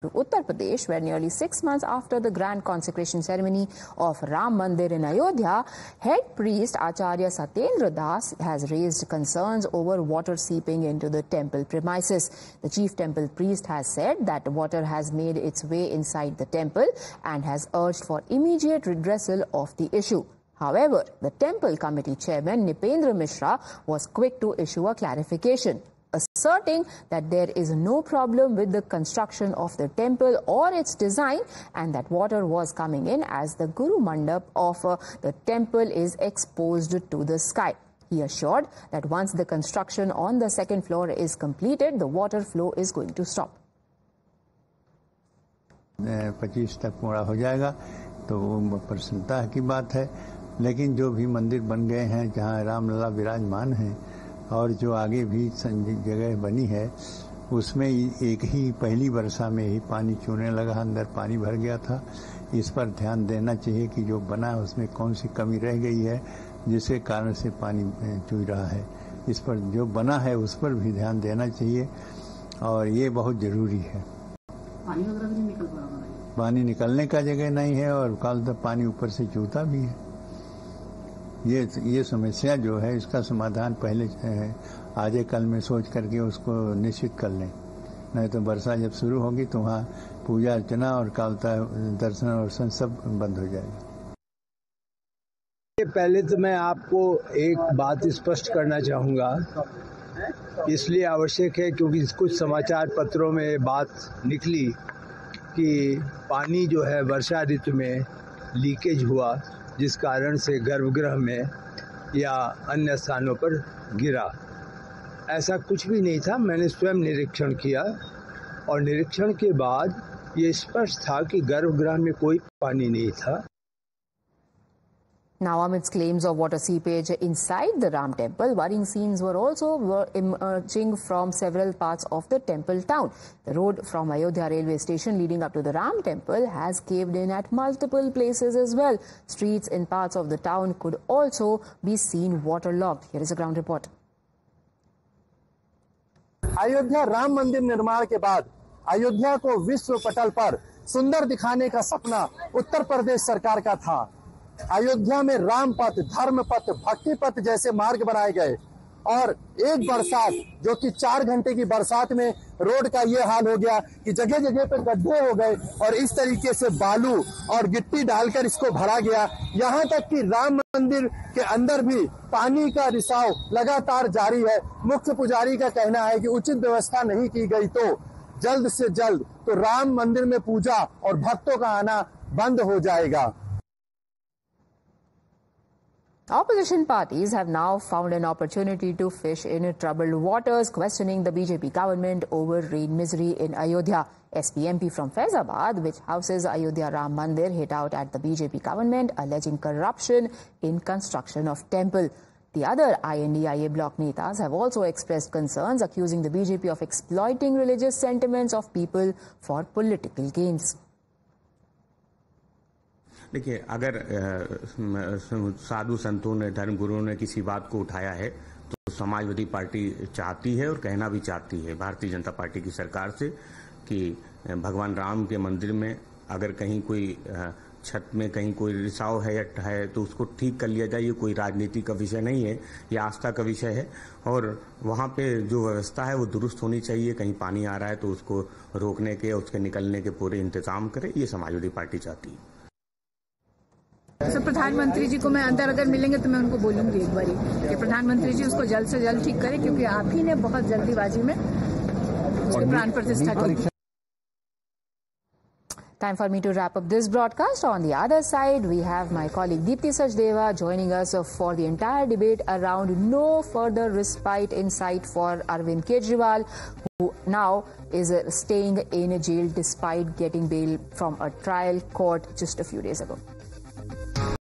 to Uttar Pradesh, where nearly 6 months after the grand consecration ceremony of Ram Mandir in Ayodhya, head priest Acharya Satyendra Das has raised concerns over water seeping into the temple premises. The chief temple priest has said that water has made its way inside the temple and has urged for immediate redressal of the issue. However, the temple committee chairman Nipendra Mishra was quick to issue a clarification, asserting that there is no problem with the construction of the temple or its design, and that water was coming in as the Guru Mandap of the temple is exposed to the sky. He assured that once the construction on the second floor is completed, the water flow is going to stop. 25 तक पूरा हो जाएगा तो वो प्रसन्नता की बात है, लेकिन जो भी मंदिर बन गए हैं जहाँ रामलला विराजमान हैं और जो आगे भी जगह बनी है उसमें एक ही पहली वर्षा में ही पानी चूने लगा, अंदर पानी भर गया था। इस पर ध्यान देना चाहिए कि जो बना उसमें कौन सी कमी रह गई है जिसके कारण से पानी चूई रहा है। इस पर जो बना है उस पर भी ध्यान देना चाहिए और ये बहुत जरूरी है। पानी निकलने का जगह नहीं है और कल तक पानी ऊपर से चूता भी है। ये समस्या जो है इसका समाधान पहले आज कल में सोच करके उसको निश्चित कर लें, नहीं तो वर्षा जब शुरू होगी तो वहाँ पूजा अर्चना और कालता दर्शन और सब बंद हो जाएगा। पहले तो मैं आपको एक बात स्पष्ट करना चाहूँगा, इसलिए आवश्यक है क्योंकि कुछ समाचार पत्रों में बात निकली कि पानी जो है वर्षा ऋतु में लीकेज हुआ जिस कारण से गर्भगृह में या अन्य स्थानों पर गिरा। ऐसा कुछ भी नहीं था। मैंने स्वयं निरीक्षण किया और निरीक्षण के बाद ये स्पष्ट था कि गर्भगृह में कोई पानी नहीं था। Now, amidst claims of water seepage inside the Ram temple, worrying scenes were emerging from several parts of the temple town. The road from Ayodhya railway station leading up to the Ram temple has caved in at multiple places as well. Streets in parts of the town could also be seen waterlogged. Here is a ground report. Ayodhya Ram मंदिर निर्माण के बाद अयोध्या को विश्व पटल पर सुंदर दिखाने का सपना उत्तर प्रदेश सरकार का था। अयोध्या में राम पथ, धर्म पथ, भक्ति पथ जैसे मार्ग बनाए गए और एक बरसात जो कि 4 घंटे की बरसात में रोड का ये हाल हो गया कि जगह जगह पे गड्ढे हो गए और इस तरीके से बालू और गिट्टी डालकर इसको भरा गया। यहाँ तक कि राम मंदिर के अंदर भी पानी का रिसाव लगातार जारी है। मुख्य पुजारी का कहना है कि उचित व्यवस्था नहीं की गई तो जल्द से जल्द तो राम मंदिर में पूजा और भक्तों का आना बंद हो जाएगा। Opposition parties have now found an opportunity to fish in troubled waters, questioning the BJP government over rain misery in Ayodhya. SPMP from Faizabad, which houses Ayodhya Ram Mandir, hit out at the BJP government, alleging corruption in construction of temple. The other INDIA bloc netas have also expressed concerns, accusing the BJP of exploiting religious sentiments of people for political gains. देखिए, अगर साधु संतों ने, धर्म गुरुओं ने किसी बात को उठाया है तो समाजवादी पार्टी चाहती है और कहना भी चाहती है भारतीय जनता पार्टी की सरकार से कि भगवान राम के मंदिर में अगर कहीं कोई छत में कहीं कोई रिसाव है तो उसको ठीक कर लिया जाए। ये कोई राजनीति का विषय नहीं है, ये आस्था का विषय है और वहाँ पे जो व्यवस्था है वो दुरुस्त होनी चाहिए। कहीं पानी आ रहा है तो उसको रोकने के, उसके निकलने के पूरे इंतजाम करे, ये समाजवादी पार्टी चाहती है। सर, प्रधानमंत्री जी को मैं अंदर अगर मिलेंगे तो मैं उनको बोलूंगी एक बारी कि प्रधानमंत्री जी उसको जल्द से जल्द ठीक करें, क्योंकि आप ही ने बहुत जल्दीबाजी में उसके प्राण प्रतिष्ठा की। Time for me to wrap up this broadcast. On the other side, we have my colleague Deepti Sachdeva joining us for the entire debate around no further respite in sight for Arvind Kejriwal, who now is staying in jail despite getting bail from a trial court just a few days ago.